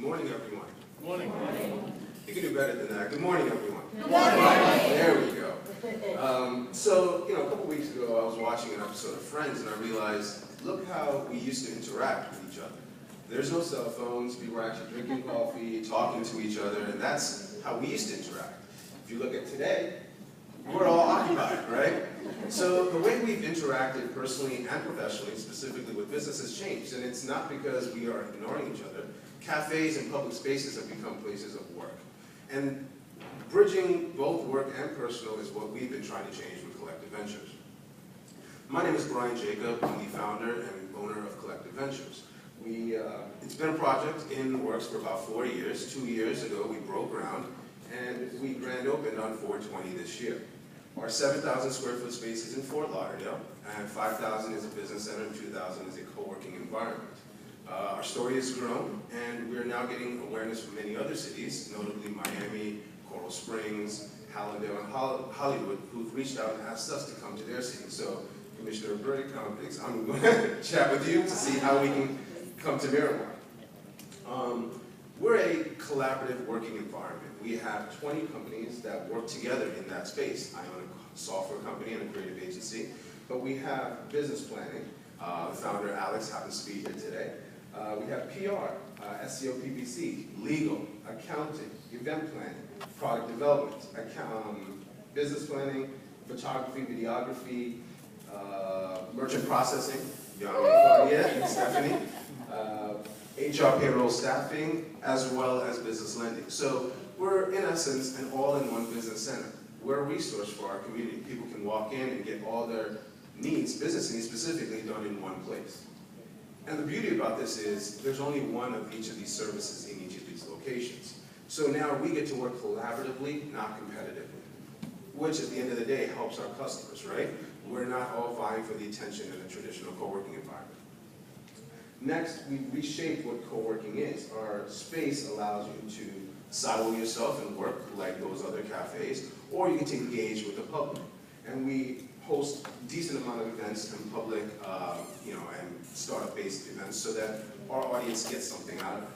morning, everyone. Good morning. You can do better than that. Good morning, everyone. Good morning. There we go. So, a couple weeks ago, I was watching an episode of Friends, and I realized, look how we used to interact with each other. There's no cell phones. People were actually drinking coffee, talking to each other, and that's how we used to interact. If you look at today, we're all occupied, right? So the way we've interacted personally and professionally, specifically with business, has changed. And it's not because we are ignoring each other. Cafes and public spaces have become places of work. And bridging both work and personal is what we've been trying to change with Collective Ventures. My name is Brian Jacob. I'm the founder and owner of Collective Ventures. It's been a project in the works for about 4 years. 2 years ago, we broke ground, and we grand opened on 4/20 this year. Our 7,000 square foot space is in Fort Lauderdale, and 5,000 is a business center, and 2,000 is a co-working environment. Our story has grown, and we're now getting awareness from many other cities, notably Miami, Coral Springs, Hallandale, and Hollywood, who've reached out and asked us to come to their city. So, Commissioner Burdick, I'm going to chat with you to see how we can come to Miramar. We're a collaborative working environment. We have 20 companies that work together in that space. I own a software company and a creative agency, but we have business planning. The founder, Alex, happens to be here today. We have PR, SEO, PPC, legal, accounting, event planning, product development, business planning, photography, videography, merchant processing, and Stephanie, HR, payroll, staffing, as well as business lending. So we're, in essence, an all-in-one business center. We're a resource for our community. People can walk in and get all their needs, business needs specifically, done in one place. And the beauty about this is there's only one of each of these services in each of these locations. So now we get to work collaboratively, not competitively, which at the end of the day helps our customers, right? We're not all vying for the attention in a traditional co-working environment. Next, we've reshaped what co-working is. Our space allows you to silo yourself and work like those other cafes, or you get to engage with the public. And we host a decent amount of events in public, and startup-based events so that our audience gets something out of it.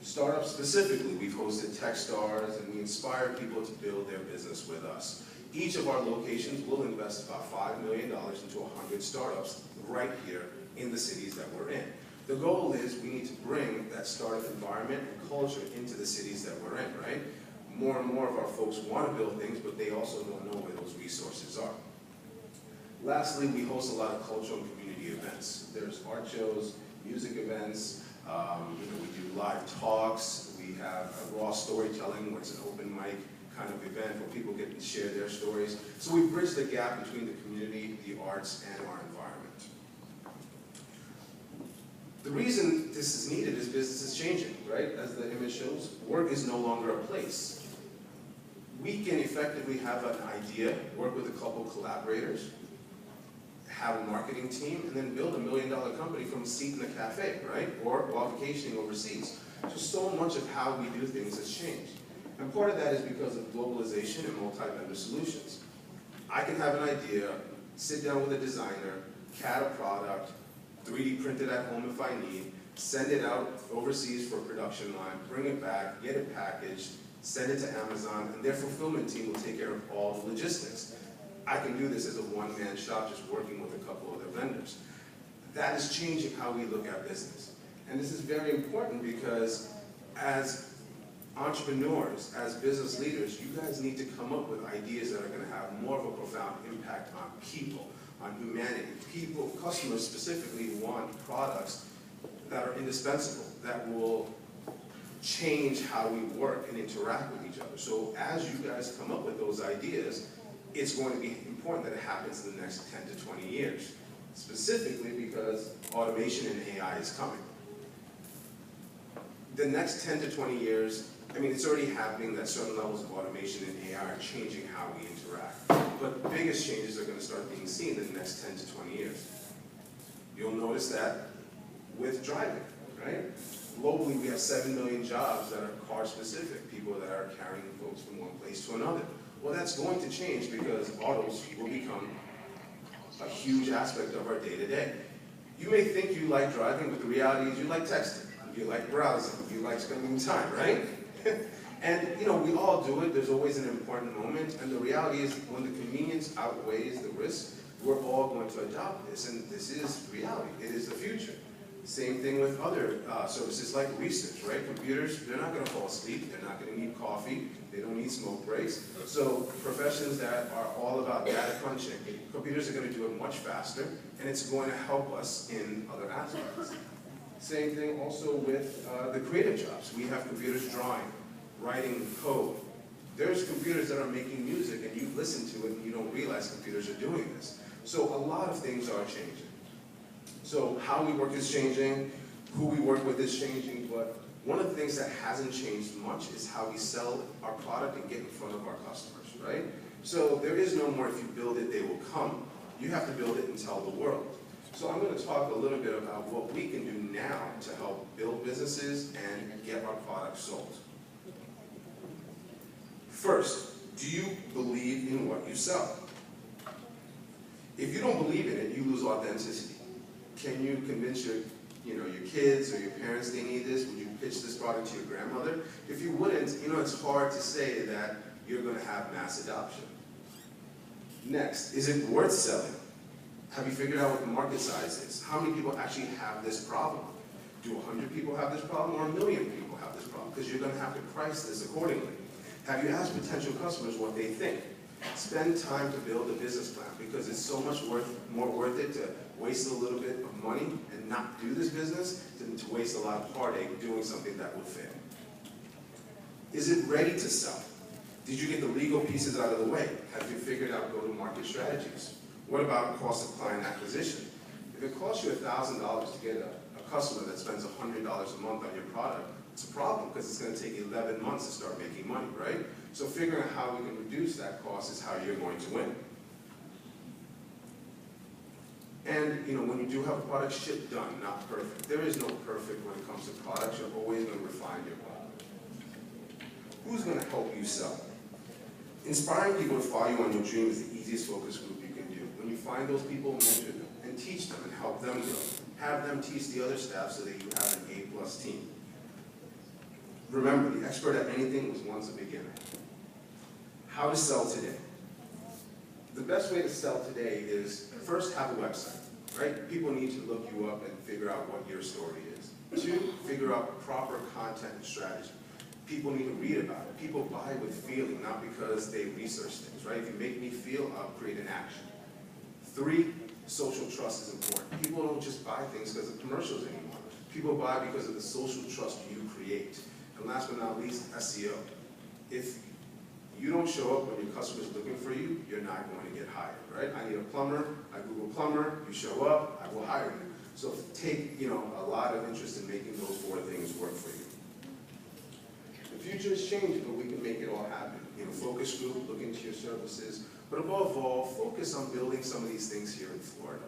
Startups specifically, we've hosted tech stars, and we inspire people to build their business with us. Each of our locations will invest about $5 million into 100 startups right here in the cities that we're in. The goal is we need to bring that startup environment and culture into the cities that we're in, right? More and more of our folks want to build things, but they also don't know where those resources are. Lastly, we host a lot of cultural and community events. There's art shows, music events, we do live talks, we have a raw storytelling where it's an open mic kind of event where people get to share their stories. So we bridge the gap between the community, the arts, and our environment. The reason this is needed is business is changing, right? As the image shows, work is no longer a place. We can effectively have an idea, work with a couple collaborators, have a marketing team, and then build $1 million company from a seat in a cafe, right? Or while vacationing overseas. So much of how we do things has changed. And part of that is because of globalization and multi-vendor solutions. I can have an idea, sit down with a designer, CAD a product, 3D print it at home if I need, send it out overseas for a production line, bring it back, get it packaged, send it to Amazon, and their fulfillment team will take care of all the logistics. I can do this as a one-man shop just working with a couple other vendors. That is changing how we look at business. And this is very important because as entrepreneurs, as business leaders, you guys need to come up with ideas that are going to have more of a profound impact on people, on humanity. People, customers specifically, want products that are indispensable, that will change how we work and interact with each other. So as you guys come up with those ideas, it's going to be important that it happens in the next 10 to 20 years, specifically because automation and AI is coming. The next 10 to 20 years, I mean, it's already happening that certain levels of automation and AI are changing how we interact. But the biggest changes are going to start being seen in the next 10 to 20 years. You'll notice that with driving, right? Globally, we have 7 million jobs that are car-specific, people that are carrying folks from one place to another. Well, that's going to change because autos will become a huge aspect of our day-to-day. You may think you like driving, but the reality is you like texting, you like browsing, you like spending time, right? And we all do it. There's always an important moment, and the reality is when the convenience outweighs the risk, we're all going to adopt this, and this is reality. It is the future. Same thing with other services like research, right? Computers, they're not going to fall asleep. They're not going to need coffee. They don't need smoke breaks. So professions that are all about data crunching, computers are going to do it much faster, and it's going to help us in other aspects. Same thing also with the creative jobs. We have computers drawing, writing code. There's computers that are making music, and you listen to it, and you don't realize computers are doing this. So a lot of things are changing. So how we work is changing, who we work with is changing, but one of the things that hasn't changed much is how we sell our product and get in front of our customers, right? So there is no more if you build it, they will come. You have to build it and tell the world. So I'm going to talk a little bit about what we can do now to help build businesses and get our products sold. First, do you believe in what you sell? If you don't believe in it, you lose authenticity. Can you convince your kids or your parents they need this? Would you pitch this product to your grandmother? If you wouldn't, it's hard to say that you're going to have mass adoption. Next, is it worth selling? Have you figured out what the market size is? How many people actually have this problem? Do 100 people have this problem or 1 million people have this problem? Because you're going to have to price this accordingly. Have you asked potential customers what they think? Spend time to build a business plan because it's so much more worth it to waste a little bit of money and not do this business than to waste a lot of heartache doing something that will fail. Is it ready to sell? Did you get the legal pieces out of the way? Have you figured out go-to-market strategies? What about cost of client acquisition? If it costs you $1,000 to get a customer that spends $100 a month on your product, it's a problem because it's going to take 11 months to start making money, right? So figuring out how we can reduce that cost is how you're going to win. And when you do have a product, ship done, not perfect. There is no perfect when it comes to products. You're always going to refine your product. Who's going to help you sell? Inspiring people to follow you on your dream is the easiest focus group you can do. When you find those people, mentor them and teach them and help them grow. Have them teach the other staff so that you have an A+ team. Remember, the expert at anything was once a beginner. How to sell today. The best way to sell today is first have a website, right? People need to look you up and figure out what your story is. 2, figure out proper content and strategy. People need to read about it. People buy with feeling, not because they research things, right? If you make me feel, I'll create an action. 3, social trust is important. People don't just buy things because of commercials anymore. People buy because of the social trust you create. And last but not least, SEO. If you don't show up when your customer's looking for you, you're not going to get hired, right? I need a plumber, I Google plumber, you show up, I will hire you. So take, a lot of interest in making those 4 things work for you. The future is changing, but we can make it all happen. Focus group, look into your services, but above all, focus on building some of these things here in Florida.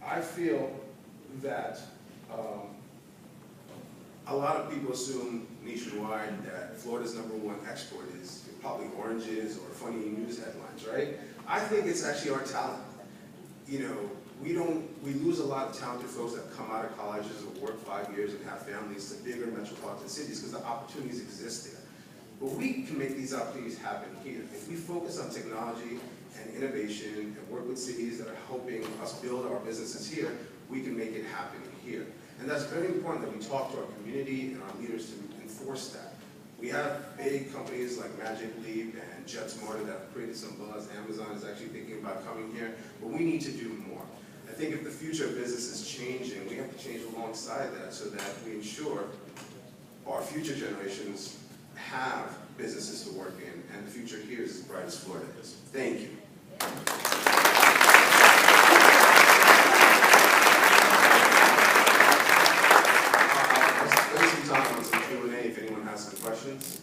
I feel that a lot of people assume nationwide that Florida's #1 export is probably oranges or funny news headlines, right? I think it's actually our talent. We lose a lot of talented folks that come out of colleges or work 5 years and have families to bigger metropolitan cities because the opportunities exist there. But we can make these opportunities happen here. If we focus on technology and innovation and work with cities that are helping us build our businesses here, we can make it happen here. And that's very important that we talk to our community and our leaders to enforce that. We have big companies like Magic Leap and JetSmarter that have created some buzz. Amazon is actually thinking about coming here, but we need to do more. I think if the future of business is changing, we have to change alongside that so that we ensure our future generations have businesses to work in, and the future here is as bright as Florida is. Thank you. If anyone has some questions.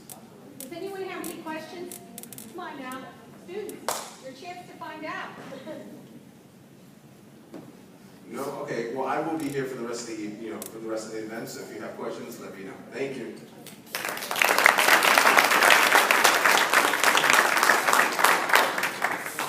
Does anyone have any questions? Come on now, students, your chance to find out. No? Okay. Well, I will be here for the rest of the, for the rest of the event. So if you have questions, let me know. Thank you.